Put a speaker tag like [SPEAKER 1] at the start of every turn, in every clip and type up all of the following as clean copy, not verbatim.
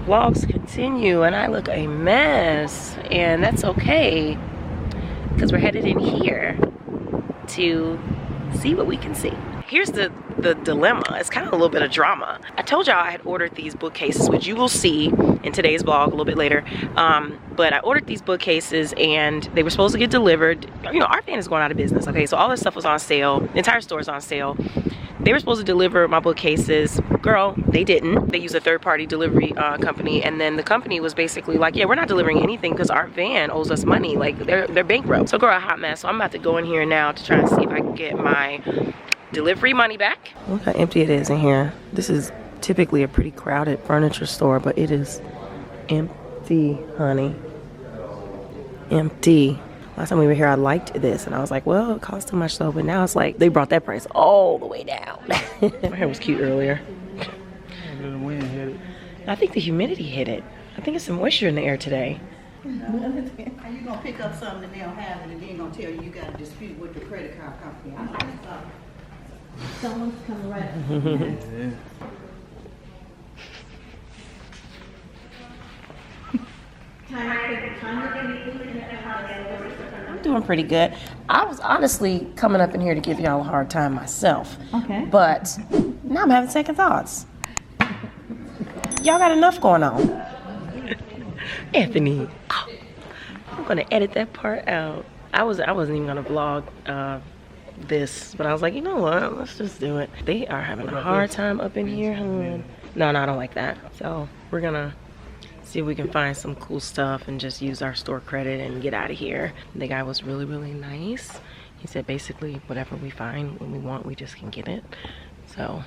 [SPEAKER 1] vlogs continue and I look a mess, and that's okay because we're headed in here to see what we can see. Here's the dilemma. It's kind of a little bit of drama. I told y'all I had ordered these bookcases, which you will see in today's vlog a little bit later. But I ordered these bookcases and they were supposed to get delivered. You know, our van is going out of business, okay? So all this stuff was on sale. The entire store is on sale. They were supposed to deliver my bookcases. Girl, they didn't. They used a third-party delivery company, and then the company was basically like, yeah, we're not delivering anything because our van owes us money. Like, they're bankrupt. So girl, a hot mess. So I'm about to go in here now to try and see if I can get my delivery money back. Look how empty it is in here. This is typically a pretty crowded furniture store, but it is empty, honey. Empty. Last time we were here, I liked this, and I was like, well, it costs too much though, but now it's like, they brought that price all the way down. My hair was cute earlier.
[SPEAKER 2] The wind hit it.
[SPEAKER 1] I think the humidity hit it. I think it's some moisture in the air today.
[SPEAKER 3] How you gonna pick up something that they don't have and then gonna tell you you got a dispute with the credit card company? Someone's coming right up.
[SPEAKER 1] I'm doing pretty good. I was honestly coming up in here to give y'all a hard time myself.
[SPEAKER 3] Okay.
[SPEAKER 1] But now I'm having second thoughts. Y'all got enough going on. Anthony, I'm gonna edit that part out. I wasn't even gonna vlog this, but I was like, you know what? Let's just do it. They are having a hard time up in here, huh? No, I don't like that. So we're gonna see if we can find some cool stuff and just use our store credit and get out of here. The guy was really, really nice. He said basically whatever we find when we want, we just can get it. So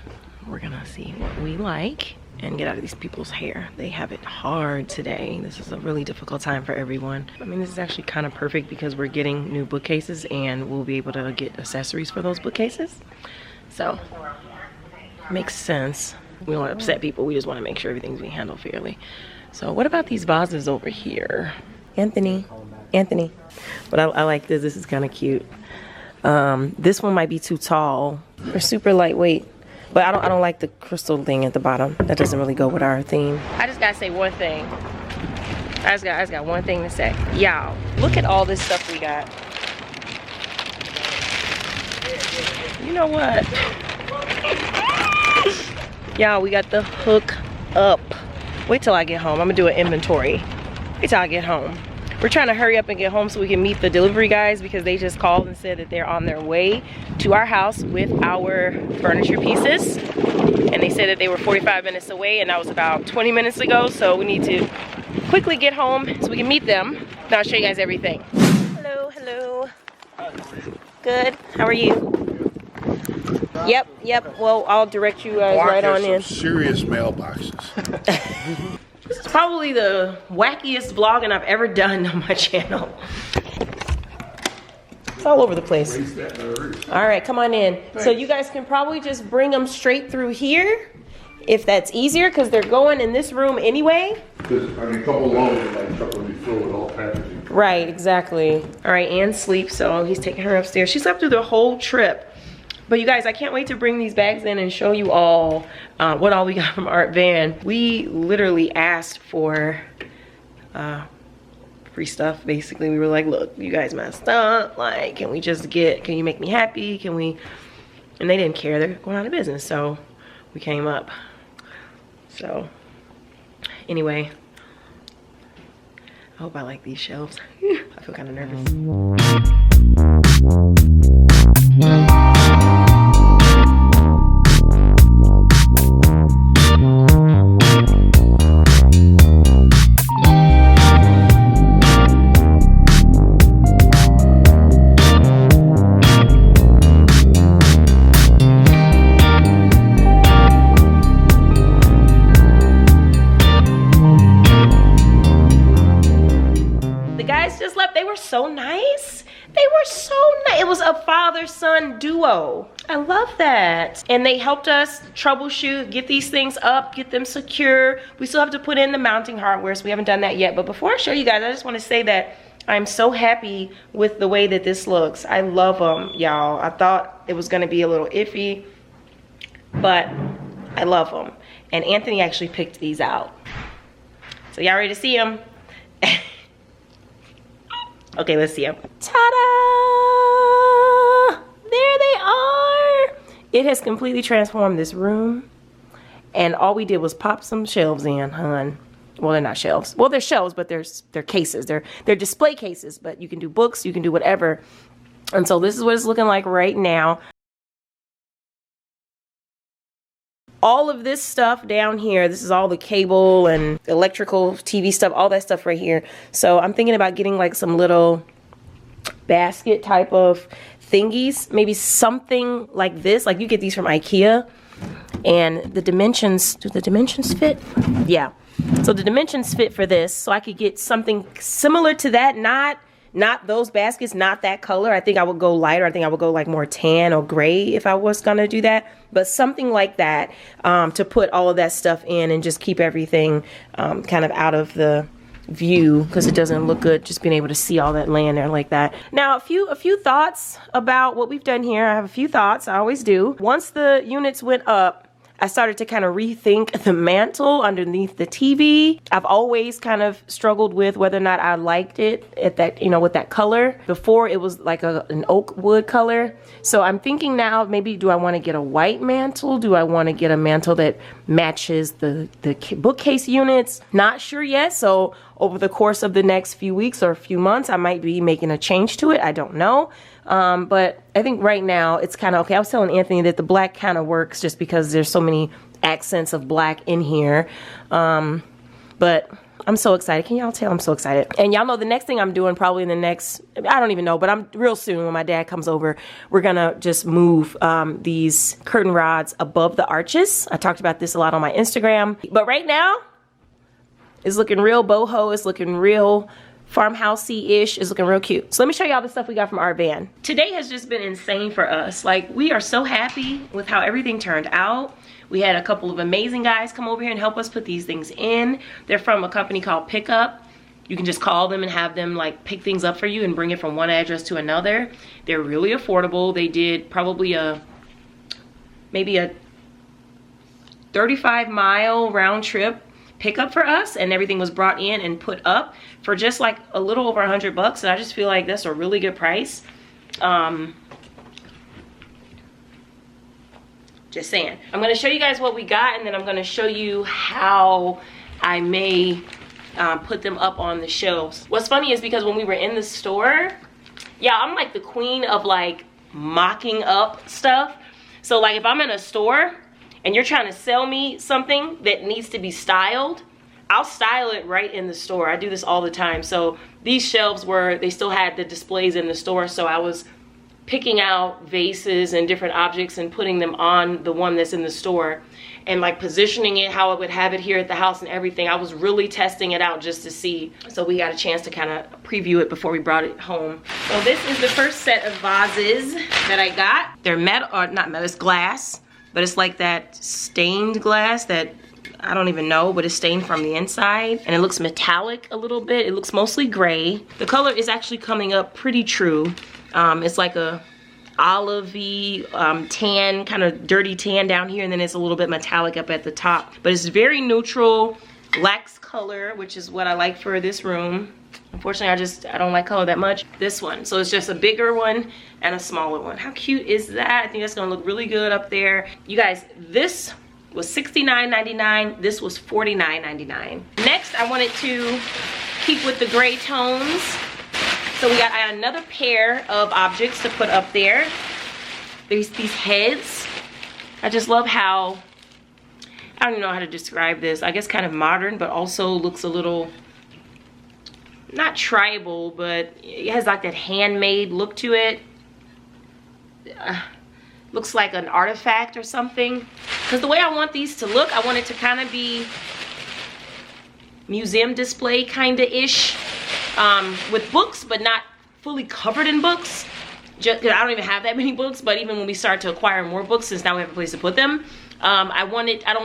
[SPEAKER 1] we're gonna see what we like and get out of these people's hair. They have it hard today. This is a really difficult time for everyone. I mean, this is actually kind of perfect because we're getting new bookcases and we'll be able to get accessories for those bookcases. So, makes sense. We don't want to upset people. We just want to make sure everything's being handled fairly. So what about these vases over here? Anthony. But I like this. This is kind of cute. This one might be too tall. They're super lightweight. But I don't like the crystal thing at the bottom. That doesn't really go with our theme. I just gotta say one thing. I just got one thing to say. Y'all, look at all this stuff we got. You know what? Y'all, we got the hook up. Wait till I get home. I'm gonna do an inventory. Wait till I get home. We're trying to hurry up and get home so we can meet the delivery guys because they just called and said that they're on their way to our house with our furniture pieces. And they said that they were 45 minutes away and that was about 20 minutes ago. So we need to quickly get home so we can meet them. Now I'll show you guys everything. Hello. Good, how are you? Yep, well, I'll direct you guys right on in.
[SPEAKER 2] Serious mailboxes.
[SPEAKER 1] This is probably the wackiest vlogging I've ever done on my channel. It's all over the place. All right, come on in. Thanks. So you guys can probably just bring them straight through here if that's easier because they're going in this room anyway.
[SPEAKER 2] Because, I mean, a couple loans like truck will be filled with all packaging.
[SPEAKER 1] Right, exactly. All right, Ann sleeps, so he's taking her upstairs. She slept through the whole trip. But you guys, I can't wait to bring these bags in and show you all what all we got from Art Van. We literally asked for free stuff, basically. We were like, look, you guys messed up. Like, can you make me happy? Can we? And they didn't care. They're going out of business. So we came up. So anyway, I hope I like these shelves. I feel kind of nervous. So nice. They were so nice. It was a father-son duo. I love that. And they helped us troubleshoot, get these things up, get them secure. We still have to put in the mounting hardware, so we haven't done that yet. But before I show you guys, I just want to say that I'm so happy with the way that this looks. I love them, y'all. I thought it was going to be a little iffy, but I love them. And Anthony actually picked these out. So y'all ready to see them? Okay, let's see them. Ta-da! There they are. It has completely transformed this room. And all we did was pop some shelves in, hun. Well, they're not shelves. Well, they're shelves, but they're cases. They're display cases, but you can do books, you can do whatever. And so this is what it's looking like right now. All of this stuff down here, this is all the cable and electrical TV stuff, all that stuff right here. So I'm thinking about getting like some little basket type of thingies, maybe something like this. Like you get these from IKEA, and the dimensions, do the dimensions fit? Yeah. So the dimensions fit for this, so I could get something similar to that, not those baskets, not that color. I think I would go lighter. I think I would go like more tan or gray if I was gonna do that, but something like that to put all of that stuff in and just keep everything kind of out of the view, because it doesn't look good just being able to see all that laying there like that. Now a few thoughts about what we've done here. I have a few thoughts, I always do. Once the units went up, I started to kind of rethink the mantle underneath the TV. I've always kind of struggled with whether or not I liked it at that, you know, with that color. Before it was like an oak wood color. So I'm thinking now, maybe do I want to get a white mantle? Do I want to get a mantle that matches the bookcase units? Not sure yet. So over the course of the next few weeks or a few months, I might be making a change to it. I don't know. But I think right now it's kind of okay. I was telling Anthony that the black kind of works just because there's so many accents of black in here. But I'm so excited. Can y'all tell I'm so excited? And y'all know the next thing I'm doing probably in the next, I don't even know, but I'm real soon when my dad comes over, we're gonna just move these curtain rods above the arches. I talked about this a lot on my Instagram, but right now it's looking real boho. It's looking real farmhousey-ish. Is looking real cute. So let me show y'all the stuff we got from our van. Today has just been insane for us. Like, we are so happy with how everything turned out. We had a couple of amazing guys come over here and help us put these things in. They're from a company called Pickup. You can just call them and have them like pick things up for you and bring it from one address to another. They're really affordable. They did probably maybe a 35-mile round trip pickup for us, and everything was brought in and put up for just like a little over $100 bucks. And I just feel like that's a really good price. Just saying. I'm going to show you guys what we got, and then I'm going to show you how I may put them up on the shelves. What's funny is because when we were in the store, yeah, I'm like the queen of like mocking up stuff. So like if I'm in a store and you're trying to sell me something that needs to be styled, I'll style it right in the store. I do this all the time. So these shelves they still had the displays in the store, so I was picking out vases and different objects and putting them on the one that's in the store and like positioning it how I would have it here at the house and everything. I was really testing it out just to see. So we got a chance to kind of preview it before we brought it home. So this is the first set of vases that I got. They're metal, or not metal, it's glass. But it's like that stained glass that I don't even know, but it's stained from the inside. And it looks metallic a little bit. It looks mostly gray. The color is actually coming up pretty true. It's like a olivey tan, kind of dirty tan down here, and then it's a little bit metallic up at the top. But it's very neutral, lax color, which is what I like for this room. Unfortunately, I don't like color that much. This one, so it's just a bigger one and a smaller one. How cute is that? I think that's gonna look really good up there. You guys, this was $69.99. This was $49.99. Next, I wanted to keep with the gray tones. So we got another pair of objects to put up there. There's these heads. I just love how, I don't even know how to describe this. I guess kind of modern, but also looks a little, not tribal, but it has like that handmade look to it. Looks like an artifact or something. Because the way I want these to look, I want it to kind of be museum display kind-of-ish. With books, but not fully covered in books. Just, I don't even have that many books, but even when we start to acquire more books, since now we have a place to put them, I don't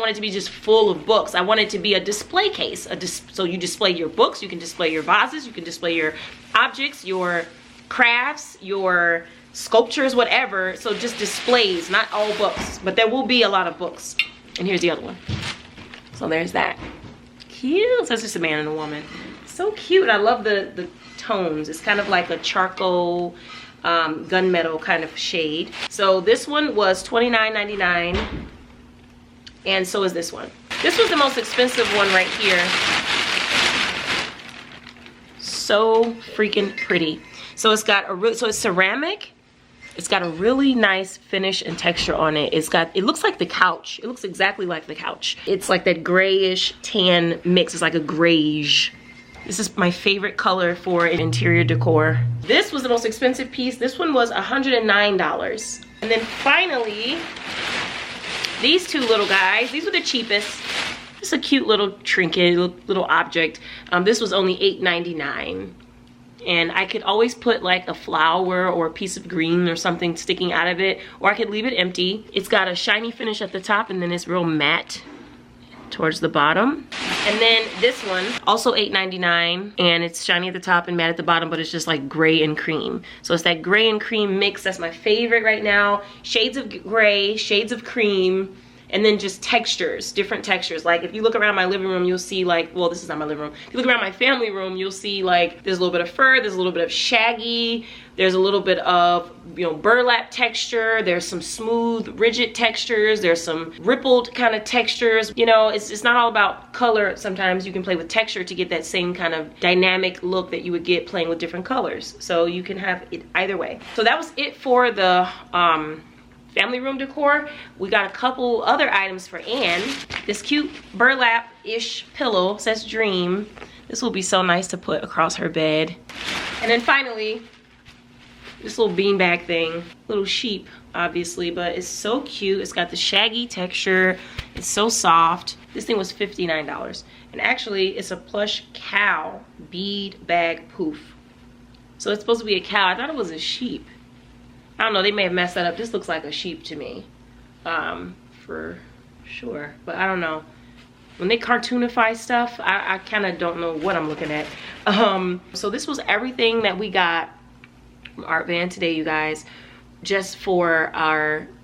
[SPEAKER 1] want it to be just full of books. I want it to be a display case. So you display your books, you can display your vases, you can display your objects, your crafts, your sculptures, whatever. So just displays, not all books, but there will be a lot of books. And here's the other one. So there's that. cute. So it's just a man and a woman. So cute. I love the tones. It's kind of like a charcoal, gunmetal kind of shade. So this one was $29.99, and so is this one. This was the most expensive one right here. So freaking pretty. So it's got so it's ceramic. It's got a really nice finish and texture on it. It looks like the couch. It looks exactly like the couch. It's like that grayish tan mix. It's like a grayish. This is my favorite color for interior decor. This was the most expensive piece. This one was $109. And then finally, these two little guys. These were the cheapest. It's a cute little trinket, little object. This was only $8.99. And I could always put like a flower or a piece of green or something sticking out of it, or I could leave it empty. It's got a shiny finish at the top, and then it's real matte towards the bottom. And then this one, also $8.99, and it's shiny at the top and matte at the bottom, but it's just like gray and cream. So it's that gray and cream mix. That's my favorite right now. Shades of gray, shades of cream, and then just textures, different textures. Like if you look around my living room, you'll see like, well, this is not my living room. If you look around my family room, you'll see like there's a little bit of fur, there's a little bit of shaggy, there's a little bit of, you know, burlap texture, there's some smooth, rigid textures, there's some rippled kind of textures. You know, it's not all about color. Sometimes you can play with texture to get that same kind of dynamic look that you would get playing with different colors. So you can have it either way. So that was it for the family room decor. We got a couple other items for Anne. This cute burlap-ish pillow says Dream. This will be so nice to put across her bed. And then finally, this little beanbag thing. Little sheep, obviously, but it's so cute. It's got the shaggy texture. It's so soft. This thing was $59. And actually, it's a plush cow bead bag poof. So it's supposed to be a cow. I thought it was a sheep. I don't know, they may have messed that up. This looks like a sheep to me, for sure. But I don't know. When they cartoonify stuff, I kind of don't know what I'm looking at. So this was everything that we got from Art Van today, you guys, just for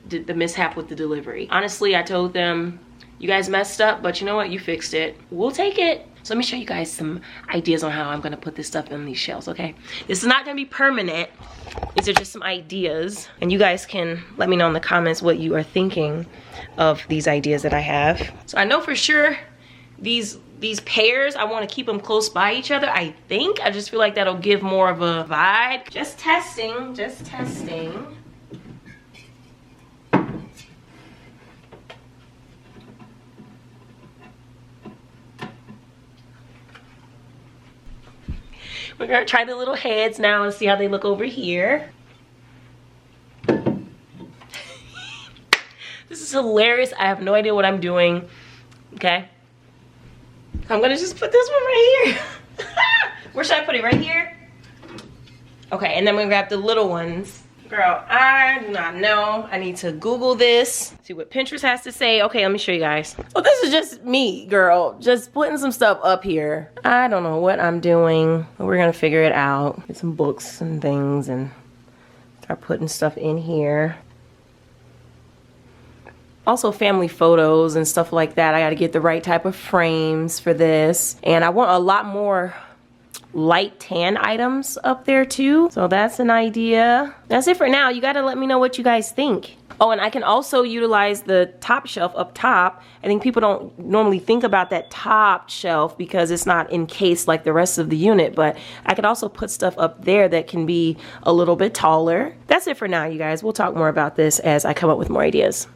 [SPEAKER 1] the mishap with the delivery. Honestly, I told them, you guys messed up, but you know what? You fixed it. We'll take it. So let me show you guys some ideas on how I'm gonna put this stuff in these shelves, okay? This is not gonna be permanent. These are just some ideas. And you guys can let me know in the comments what you are thinking of these ideas that I have. So I know for sure these pairs, I wanna keep them close by each other, I think. I just feel like that'll give more of a vibe. Just testing, just testing. We're gonna try the little heads now and see how they look over here. This is hilarious. I have no idea what I'm doing. Okay. I'm gonna just put this one right here. Where should I put it? Right here? Okay, and then we're gonna grab the little ones. Girl, I do not know. I need to Google this, see what Pinterest has to say. Okay, let me show you guys. So this is just me, girl, just putting some stuff up here. I don't know what I'm doing, but we're gonna figure it out. Get some books and things and start putting stuff in here. Also family photos and stuff like that. I gotta get the right type of frames for this. And I want a lot more light tan items up there too. So that's an idea. That's it for now. You gotta let me know what you guys think. Oh, and I can also utilize the top shelf up top. I think people don't normally think about that top shelf because it's not encased like the rest of the unit, but I could also put stuff up there that can be a little bit taller. That's it for now, you guys. We'll talk more about this as I come up with more ideas.